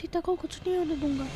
सीता को कुछ नहीं होने दूंगा।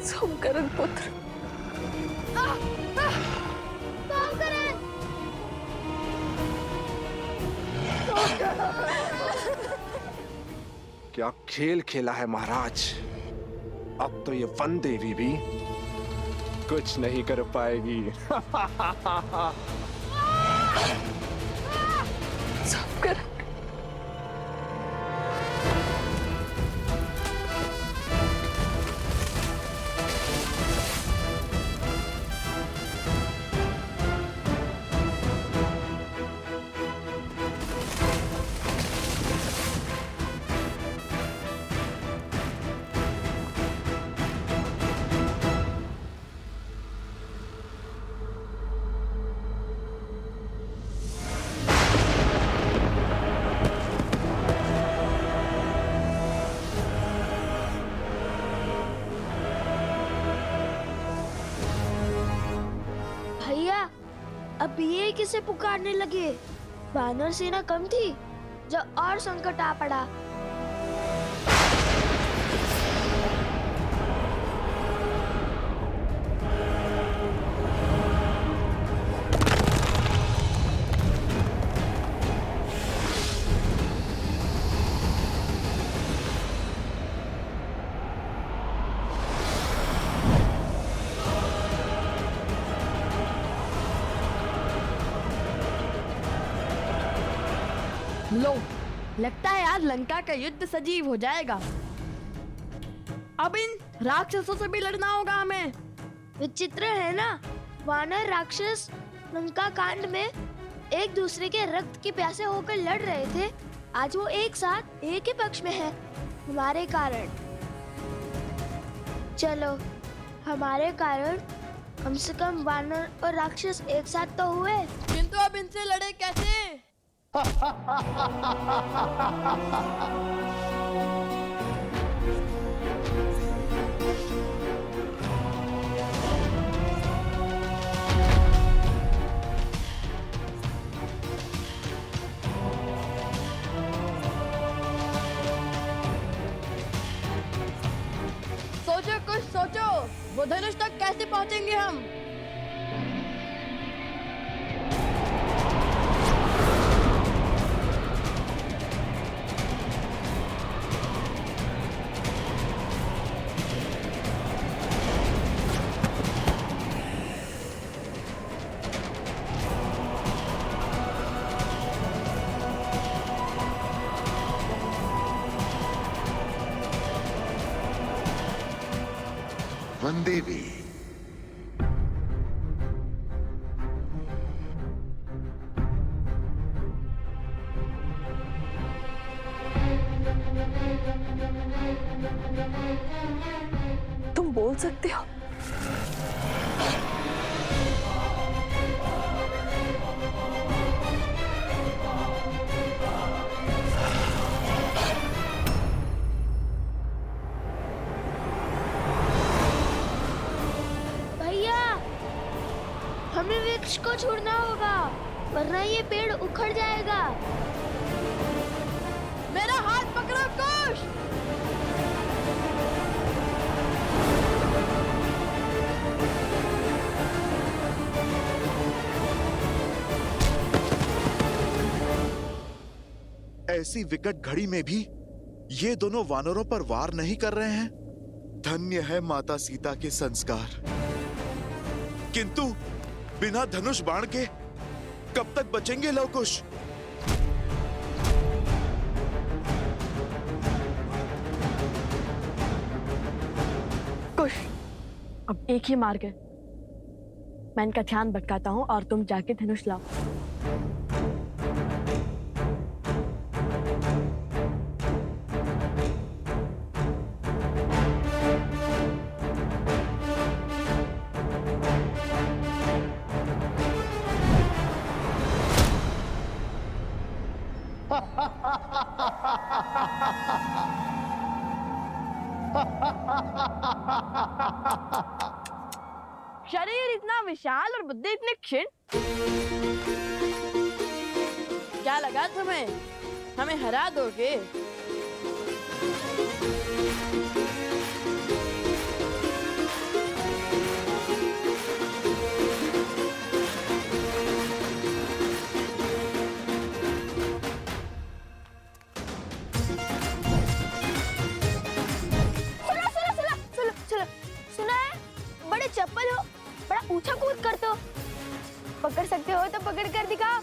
सोमकरण पुत्र, क्या खेल खेला है महाराज। अब तो ये वन देवी भी कुछ नहीं कर पाएगी। सोमकरण, भैया अब ये किसे पुकारने लगे? वानर सेना कम थी, जब और संकट आ पड़ा। लो, लगता है आज लंका का युद्ध सजीव हो जाएगा। अब इन राक्षसों से भी लड़ना होगा हमें। विचित्र है ना, वानर राक्षस लंका कांड में एक दूसरे के रक्त की प्यासे होकर लड़ रहे थे। आज वो एक साथ एक ही पक्ष में है, हमारे कारण। चलो, हमारे कारण कम से कम वानर और राक्षस एक साथ तो हुए। किंतु अब इनसे लड़े कैसे? सोचो, कुछ सोचो। वो धनुष तक कैसे पहुंचेंगे हम? वन देवी, तुम बोल सकते हो? भैया, हमें वृक्ष को छोड़ना होगा, वरना ये पेड़ उखड़ जाएगा। मेरा हाथ पकड़ो कुश। ऐसी विकट घड़ी में भी ये दोनों वानरों पर वार नहीं कर रहे हैं। धन्य है माता सीता के संस्कार। किंतु बिना धनुष बाण के कब तक बचेंगे लवकुश? कुश, अब एक ही मार्ग है। मैं इनका ध्यान भटकाता हूँ और तुम जाके धनुष लाओ। शरीर इतना विशाल और बुद्धि इतनी क्षीण। क्या लगा तुम्हें हमें हरा दोगे? सुना है? बड़े चप्पल हो, बड़ा ऊंचा कूद करते हो। पकड़ सकते हो तो पकड़ कर दिखाओ।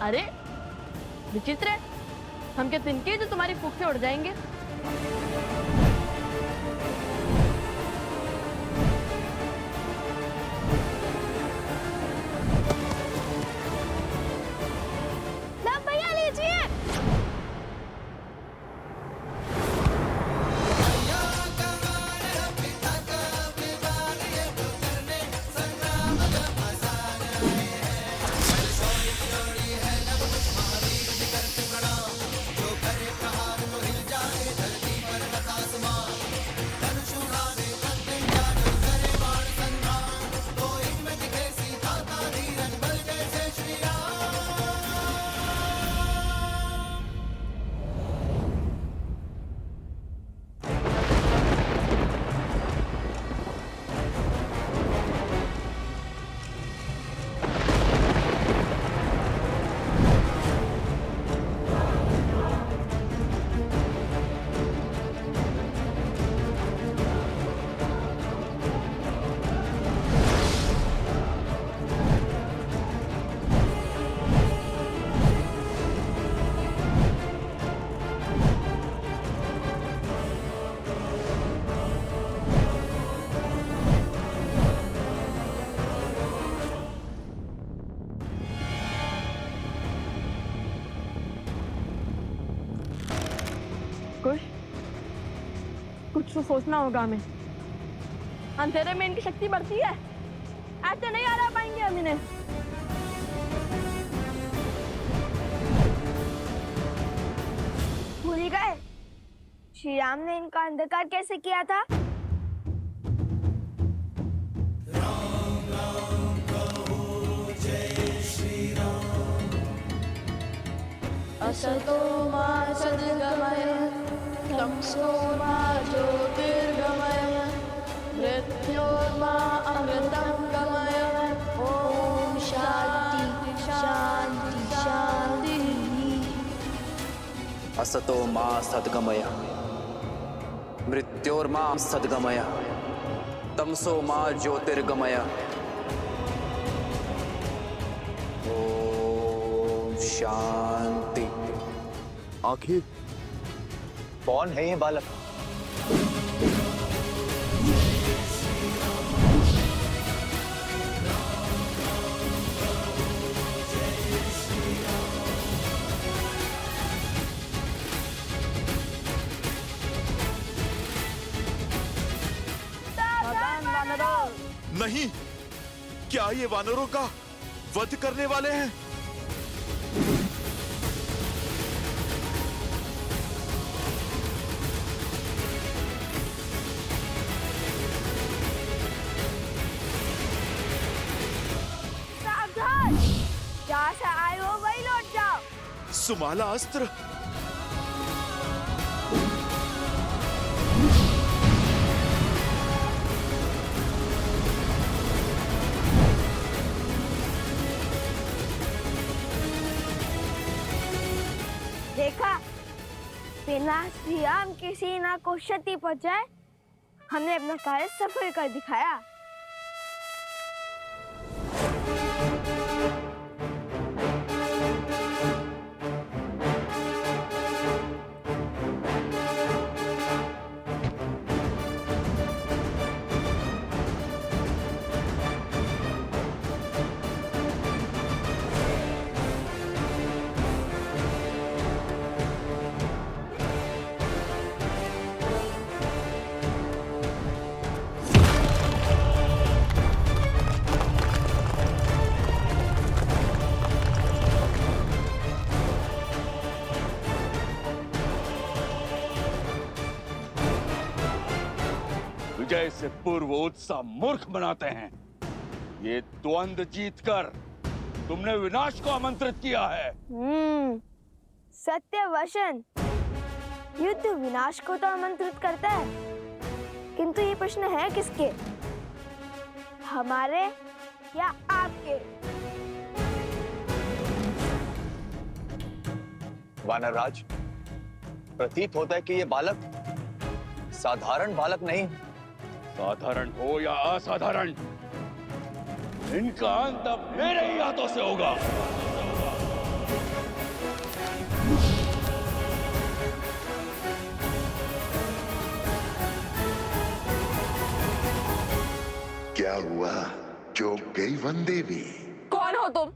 अरे विचित्र है, हम क्या तिनके जो तुम्हारी फूंक से उड़ जाएंगे? कुछ कुछ तो सोचना होगा हमें। अंधेरे में इनकी शक्ति बढ़ती है, ऐसे नहीं हरा पाएंगे हम इन्हें। भूल गए श्री राम ने इनका अंधकार कैसे किया था? असतो मा सद्गमय तमसो मा ज्योतिर्गमय मृत्योर्मा अमृतं गमय। ओम शांति शांति शांति। असतो मा सद्गमय मृत्योर्मा सद्गमय तमसो मा ज्योतिर्गमय। ओम शांति। आखिर कौन है ये बालक? नहीं, क्या ये वानरों का वध करने वाले हैं? सावधान, जहाँ से आए हो वही लौट जाओ। सुमाला अस्त्र। ना श्री राम की सेना को क्षति पहुंचाए, हमने अपना कार्य सफल कर दिखाया। विजय से पूर्व उत्साह मूर्ख बनाते हैं। ये द्वंद्व जीतकर तुमने विनाश को आमंत्रित किया है। सत्य वचन। युद्ध विनाश को तो आमंत्रित करता है, किंतु ये प्रश्न है किसके, हमारे या आपके? वानरराज, प्रतीत होता है कि ये बालक साधारण बालक नहीं। साधारण हो या असाधारण, इनका अंत अब मेरे ही हाथों से होगा। क्या हुआ? चौंक गई वनदेवी? कौन हो तुम?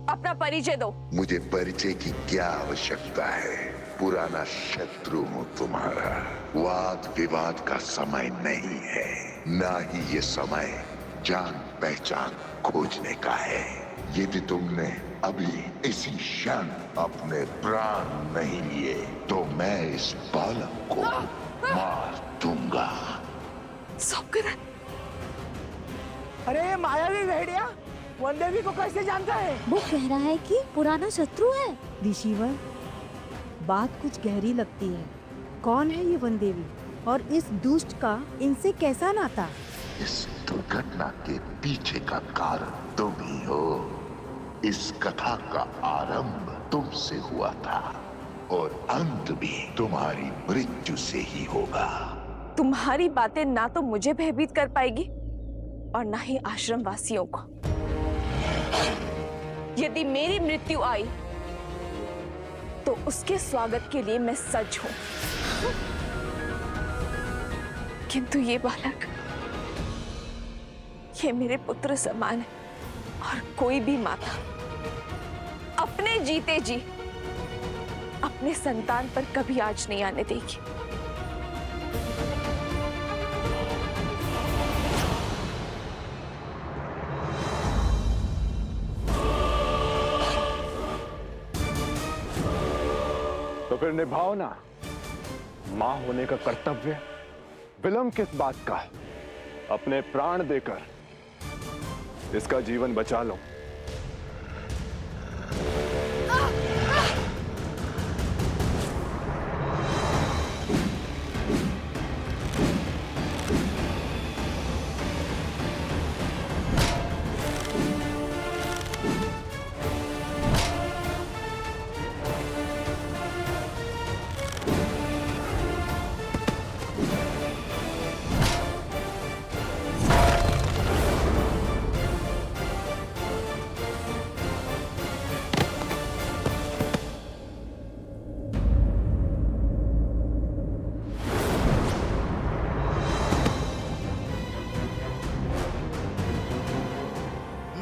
अपना परिचय दो। मुझे परिचय की क्या आवश्यकता है? पुराना शत्रु हूँ तुम्हारा। वाद विवाद का समय नहीं है, ना ही ये समय जान पहचान खोजने का है। यदि तुमने अभी इसी क्षण अपने प्राण नहीं लिए तो मैं इस बालक को मार दूंगा। सौकरन, अरे मायावी भेड़िया, वनदेवी को कैसे जानता है? वो कह रहा है कि पुराना शत्रु है। ऋषिवर, बात कुछ गहरी लगती है। कौन है ये वनदेवी और इस दुष्ट का इनसे कैसा नाता? इस दुर्घटना के पीछे का कारण तुम ही हो। इस कथा का आरंभ तुमसे हुआ था और अंत भी तुम्हारी मृत्यु से ही होगा। तुम्हारी बातें ना तो मुझे भयभीत कर पाएगी और ना ही आश्रम वासियों को। यदि मेरी मृत्यु आई तो उसके स्वागत के लिए मैं सज्ज हूं, किंतु ये बालक, ये मेरे पुत्र समान है और कोई भी माता अपने जीते जी अपने संतान पर कभी आँच नहीं आने देगी। तो फिर निभाओ ना मां होने का कर्तव्य। विलंब किस बात का? अपने प्राण देकर इसका जीवन बचा लो।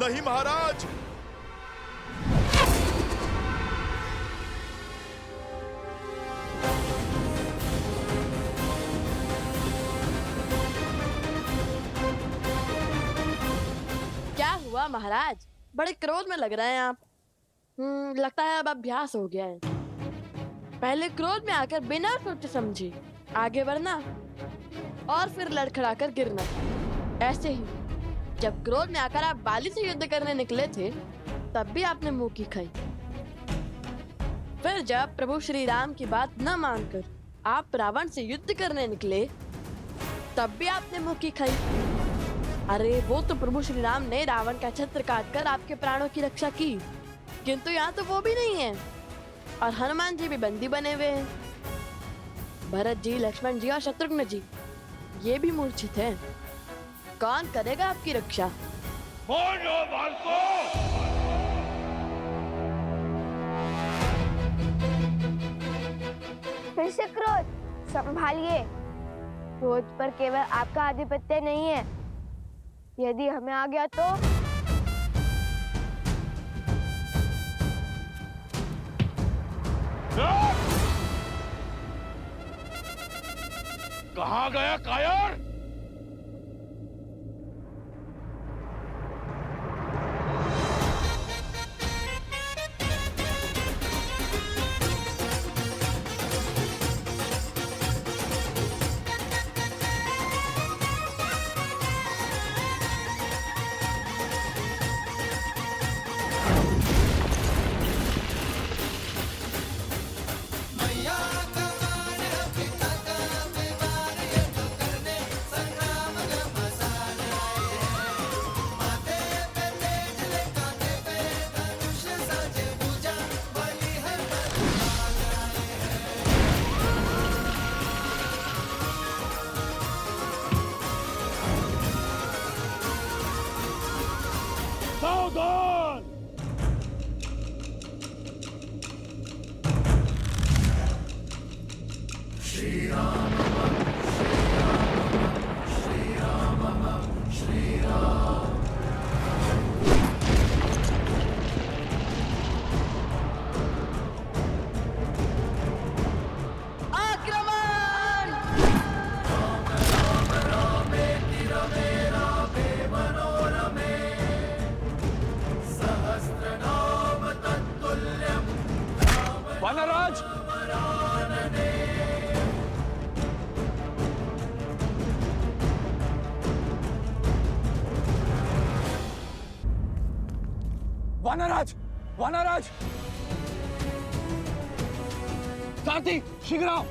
नहीं महाराज, क्या हुआ महाराज? बड़े क्रोध में लग रहे हैं आप। लगता है अब अभ्यास हो गया है। पहले क्रोध में आकर बिना सोचे समझे आगे बढ़ना और फिर लड़खड़ाकर गिरना। ऐसे ही जब क्रोध में आकर आप बाली से युद्ध करने निकले थे तब भी आपने मुंह की खाई। फिर जब प्रभु श्री राम की बात न मानकर आप रावण से युद्ध करने निकले तब भी आपने मुंह की खाई। अरे वो तो प्रभु श्री राम ने रावण का छत्र काटकर आपके प्राणों की रक्षा की, किंतु यहाँ तो वो भी नहीं है और हनुमान जी भी बंदी बने हुए हैं। भरत जी, लक्ष्मण जी और शत्रुघ्न जी ये भी मूर्छित हैं। कौन करेगा आपकी रक्षा? फिर से क्रोध, संभालिए। क्रोध पर केवल आपका आधिपत्य नहीं है, यदि हमें आ गया तो कहाँ गया कायर? सावधान! वानराज! वानराज! वानराज! साथी शीघ्र आओ!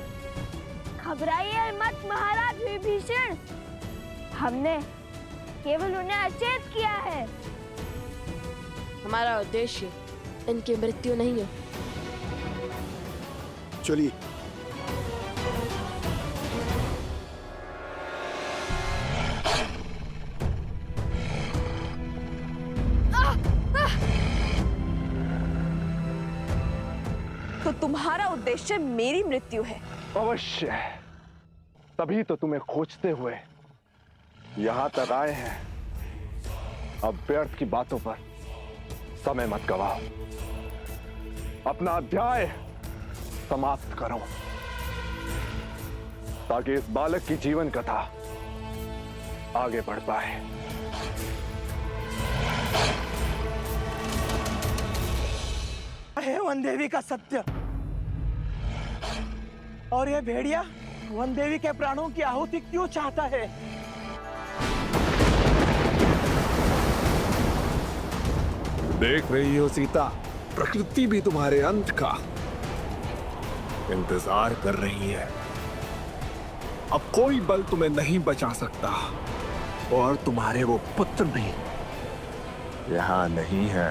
घबराइए मत महाराज विभीषण, हमने केवल उन्हें अचेत किया है। हमारा उद्देश्य इनकी मृत्यु नहीं है। चलिए। तो तुम्हारा उद्देश्य मेरी मृत्यु है? अवश्य, तभी तो तुम्हें खोजते हुए यहाँ तक आए हैं। अब व्यर्थ की बातों पर समय मत गवाओ, अपना अध्याय समाप्त करो ताकि इस बालक की जीवन कथा आगे बढ़ पाए। है वनदेवी का सत्य, और ये भेड़िया वनदेवी के प्राणों की आहुति क्यों चाहता है? देख रही हो सीता, प्रकृति भी तुम्हारे अंत का इंतजार कर रही है। अब कोई बल तुम्हें नहीं बचा सकता, और तुम्हारे वो पुत्र भी यहाँ नहीं है।